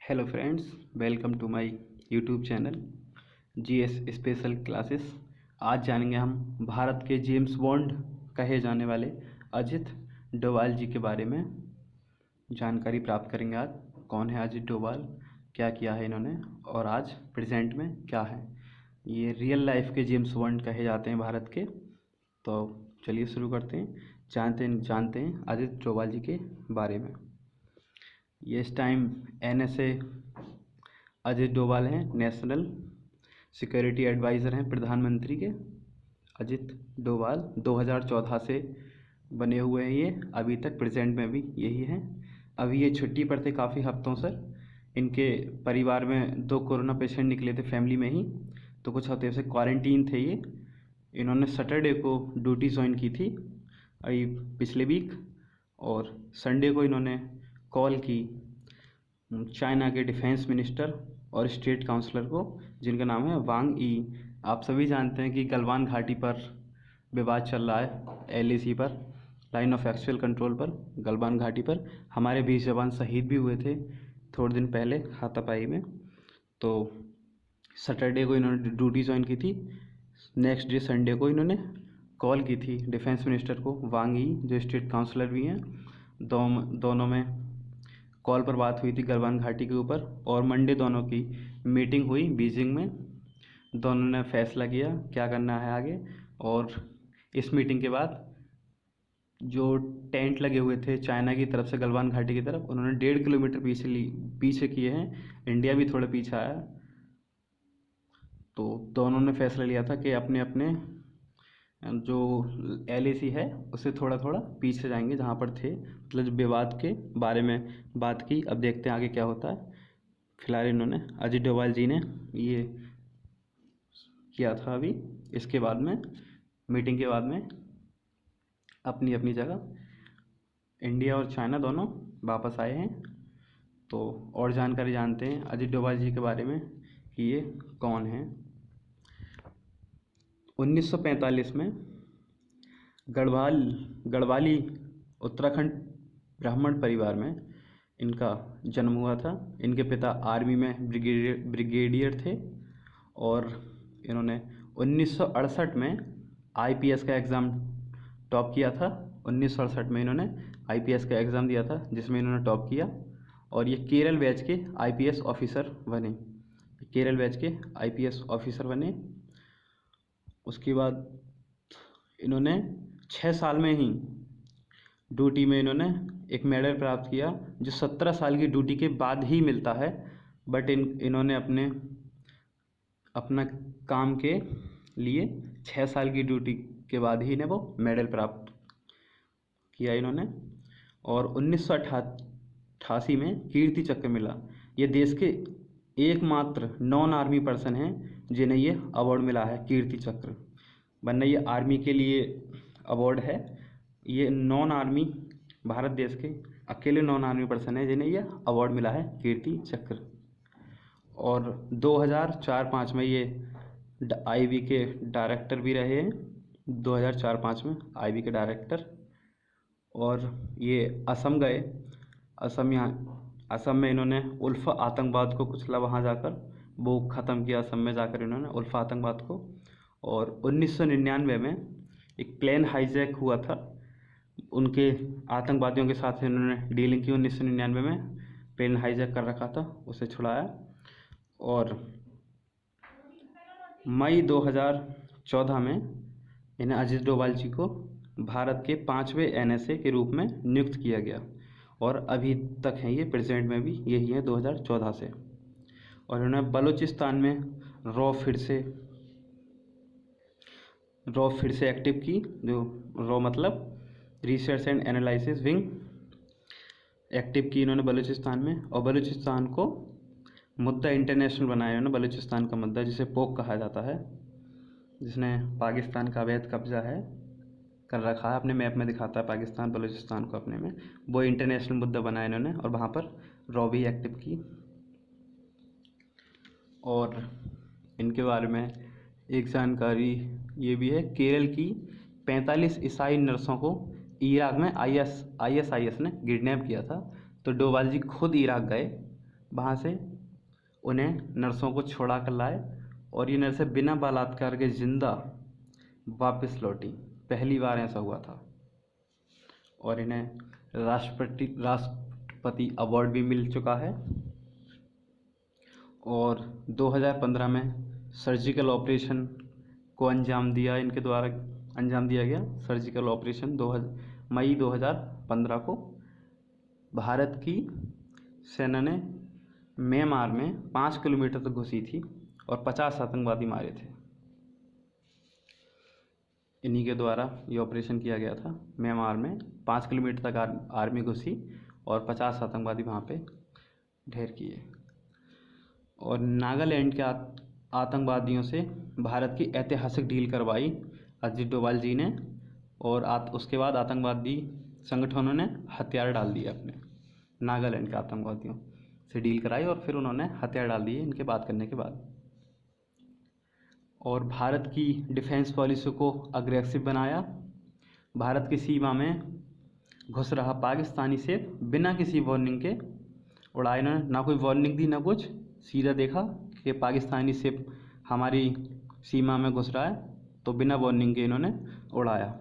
Hello friends, welcome to my YouTube channel GS special classes. आज जानेंगे हम भारत के जेम्स बॉन्ड कहे जाने वाले अजित डोभाल जी के बारे में जानकारी प्राप्त करेंगे। आज कौन है अजित डोभाल, क्या किया है इन्होंने और आज प्रेजेंट में क्या है। ये रियल लाइफ के जेम्स बॉन्ड कहे जाते हैं भारत के। तो चलिए शुरू करते हैं, जानते हैं अजित डोभाल जी के बारे में। ये इस टाइम एनएसए अजित डोभाल हैं, नेशनल सिक्योरिटी एडवाइज़र हैं प्रधानमंत्री के। अजित डोभाल 2014 से बने हुए हैं ये, अभी तक प्रेजेंट में भी यही हैं। अभी ये छुट्टी पर थे काफ़ी हफ्तों से। इनके परिवार में 2 कोरोना पेशेंट निकले थे फैमिली में ही, तो कुछ हफ्ते से क्वारंटीन थे ये। इन्होंने सैटरडे को ड्यूटी ज्वाइन की थी अभी पिछले वीक, और संडे को इन्होंने कॉल की चाइना के डिफेंस मिनिस्टर और स्टेट काउंसलर को, जिनका नाम है वांग ई। आप सभी जानते हैं कि गलवान घाटी पर विवाद चल रहा है, एलएसी पर, लाइन ऑफ एक्चुअल कंट्रोल पर, गलवान घाटी पर। हमारे 20 जवान शहीद भी हुए थे थोड़े दिन पहले हाथापाई में। तो सैटरडे को इन्होंने ड्यूटी ज्वाइन की थी। नेक्स्ट डे संडे को इन्होंने कॉल की थी डिफेंस मिनिस्टर को, वांग ई, जो स्टेट काउंसलर भी हैं। दोनों में कॉल पर बात हुई थी गलवान घाटी के ऊपर, और मंडे दोनों की मीटिंग हुई बीजिंग में। दोनों ने फैसला किया क्या करना है आगे। और इस मीटिंग के बाद जो टेंट लगे हुए थे चाइना की तरफ से गलवान घाटी की तरफ, उन्होंने 1.5 किलोमीटर पीछे किए हैं। इंडिया भी थोड़ा पीछे आया। तो दोनों ने फैसला लिया था कि अपने अपने जो एलएसी है उससे थोड़ा थोड़ा पीछे जाएंगे जहाँ पर थे, मतलब विवाद के बारे में बात की। अब देखते हैं आगे क्या होता है। फिलहाल इन्होंने, अजित डोभाल जी ने ये किया था अभी। इसके बाद में, मीटिंग के बाद में, अपनी अपनी जगह इंडिया और चाइना दोनों वापस आए हैं। तो और जानकारी जानते हैं अजित डोभाल जी के बारे में कि ये कौन हैं। 1945 में गढ़वाली उत्तराखंड ब्राह्मण परिवार में इनका जन्म हुआ था। इनके पिता आर्मी में ब्रिगेडियर थे, और इन्होंने 1968 में आईपीएस का एग्ज़ाम टॉप किया था। 1968 में इन्होंने आईपीएस का एग्ज़ाम दिया था, जिसमें इन्होंने टॉप किया, और ये केरल बैच के आईपीएस ऑफिसर बने। केरल बैच के आईपीएस ऑफिसर बने। उसके बाद इन्होंने 6 साल में ही ड्यूटी में इन्होंने एक मेडल प्राप्त किया, जो 17 साल की ड्यूटी के बाद ही मिलता है। बट इन्होंने अपना काम के लिए 6 साल की ड्यूटी के बाद ही इन्हें वो मेडल प्राप्त किया इन्होंने। और 1988 में कीर्ति चक्र मिला। ये देश के एकमात्र नॉन आर्मी पर्सन हैं जिन्हें ये अवार्ड मिला है, कीर्ति चक्र। वरना ये आर्मी के लिए अवार्ड है, ये नॉन आर्मी, भारत देश के अकेले नॉन आर्मी पर्सन है जिन्हें ये अवार्ड मिला है, कीर्ति चक्र। और 2004-05 में ये आईबी के डायरेक्टर भी रहे हैं। 2004-05 में आईबी के डायरेक्टर। और ये असम गए। असम में इन्होंने उल्फा आतंकवाद को कुचला, वहाँ जाकर वो ख़त्म किया असम में जाकर इन्होंने उल्फा आतंकवाद को। और 1999 में एक प्लेन हाईजैक हुआ था, उनके आतंकवादियों के साथ इन्होंने डीलिंग की। 1999 में प्लेन हाईजैक कर रखा था, उसे छुड़ाया। और मई 2014 में इन्हें, अजित डोभाल जी को, भारत के 5वें एनएसए के रूप में नियुक्त किया गया, और अभी तक हैं ये, प्रेजेंट में भी यही है 2014 से। और इन्होंने बलूचिस्तान में रॉ फिर से एक्टिव की, जो रॉ मतलब research and analysis wing active की इन्होंने बलूचिस्तान में। और बलूचिस्तान को मुद्दा इंटरनेशनल बनाया इन्होंने, बलूचिस्तान का मुद्दा, जिसे पोक कहा जाता है, जिसने पाकिस्तान का अवैध कब्जा है कर रखा है, अपने मैप में दिखाता है पाकिस्तान बलूचिस्तान को अपने में, वो इंटरनेशनल मुद्दा बनाया इन्होंने, और वहाँ पर रॉ भी एक्टिव की। और इनके बारे में एक जानकारी ये भी है, केरल की 45 ईसाई नर्सों को इराक में आईएसआईएस ने किडनैप किया था। तो डोभाल जी खुद इराक गए वहाँ से उन्हें नर्सों को छुड़ा कर लाए और ये नर्सें बिना बलात्कार के जिंदा वापस लौटी। पहली बार ऐसा हुआ था। और इन्हें राष्ट्रपति अवार्ड भी मिल चुका है। और 2015 में सर्जिकल ऑपरेशन को अंजाम दिया, इनके द्वारा अंजाम दिया गया सर्जिकल ऑपरेशन मई 2015 को। भारत की सेना ने म्यांमार में 5 किलोमीटर तक घुसी थी और 50 आतंकवादी मारे थे। इन्हीं के द्वारा ये ऑपरेशन किया गया था। म्यांमार में 5 किलोमीटर तक आर्मी घुसी और 50 आतंकवादी वहाँ पे ढेर किए। और नागालैंड के आतंकवादियों से भारत की ऐतिहासिक डील करवाई अजित डोभाल जी ने। और उसके बाद आतंकवादी संगठनों ने हथियार डाल दिए अपने। नागालैंड के आतंकवादियों से डील कराई और फिर उन्होंने हथियार डाल दिए इनके बात करने के बाद। और भारत की डिफेंस पॉलिसी को अग्रेसिव बनाया। भारत की सीमा में घुस रहा पाकिस्तानी से बिना किसी वार्निंग के उड़ाया इन्होंने। ना कोई वार्निंग दी ना कुछ, सीधा देखा कि पाकिस्तानी से हमारी सीमा में घुस रहा है तो बिना वार्निंग के इन्होंने उड़ाया।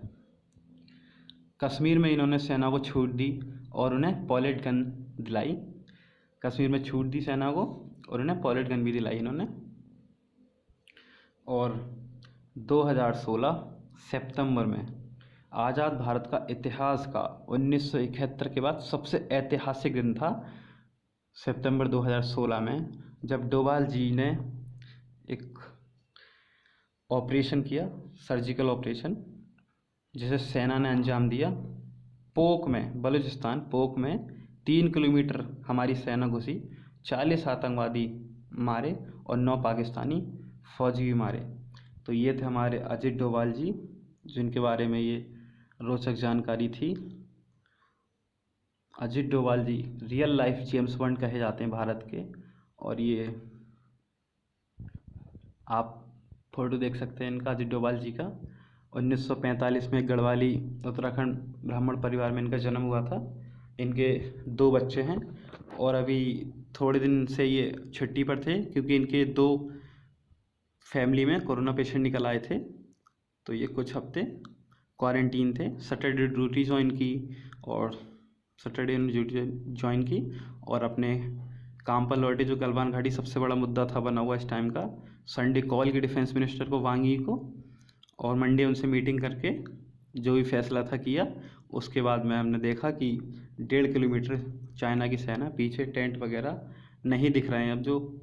कश्मीर में इन्होंने सेना को छूट दी और उन्हें पॉलेट गन दिलाई। कश्मीर में छूट दी सेना को और उन्हें पॉलेट गन भी दिलाई इन्होंने। और 2016 सितंबर में आज़ाद भारत का इतिहास का 1971 के बाद सबसे ऐतिहासिक दिन था। सितंबर 2016 में जब डोभाल जी ने एक ऑपरेशन किया, सर्जिकल ऑपरेशन, जिसे सेना ने अंजाम दिया। पोक में, बलूचिस्तान पोक में 3 किलोमीटर हमारी सेना घुसी, 40 आतंकवादी मारे और 9 पाकिस्तानी फौजी भी मारे। तो ये थे हमारे अजित डोभाल जी, जिनके बारे में ये रोचक जानकारी थी। अजित डोभाल जी रियल लाइफ जेम्स बॉन्ड कहे जाते हैं भारत के। और ये आप फोटो देख सकते हैं इनका, अजित डोभाल जी का। 1945 में गढ़वाली उत्तराखंड ब्राह्मण परिवार में इनका जन्म हुआ था। इनके 2 बच्चे हैं और अभी थोड़े दिन से ये छुट्टी पर थे क्योंकि इनके 2 फैमिली में कोरोना पेशेंट निकल आए थे। तो ये कुछ हफ्ते क्वारंटीन थे। सैटरडे ड्यूटी ज्वाइन की और अपने काम पर लौटे। जो गलवान घाटी सबसे बड़ा मुद्दा था बना हुआ इस टाइम का। संडे कॉल की डिफेंस मिनिस्टर को, वांग यी को, और मंडे उनसे मीटिंग करके जो भी फैसला था किया। उसके बाद में हमने देखा कि 1.5 किलोमीटर चाइना की सेना पीछे, टेंट वगैरह नहीं दिख रहे हैं। अब जो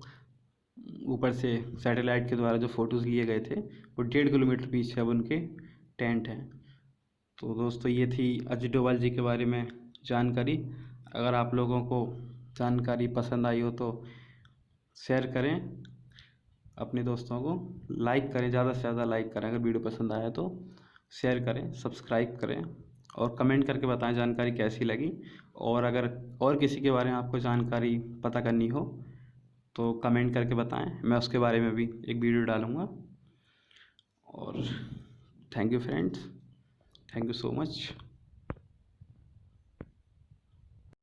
ऊपर से सैटेलाइट के द्वारा जो फ़ोटोज़ लिए गए थे वो 1.5 किलोमीटर पीछे अब उनके टेंट हैं। तो दोस्तों ये थी अजित डोभाल जी के बारे में जानकारी। अगर आप लोगों को जानकारी पसंद आई हो तो शेयर करें अपने दोस्तों को, लाइक करें, ज़्यादा से ज़्यादा लाइक करें। अगर वीडियो पसंद आया तो शेयर करें, सब्सक्राइब करें और कमेंट करके बताएं जानकारी कैसी लगी। और अगर और किसी के बारे में आपको जानकारी पता करनी हो तो कमेंट करके बताएं, मैं उसके बारे में भी एक वीडियो डालूँगा। और thank you friends, thank you so much.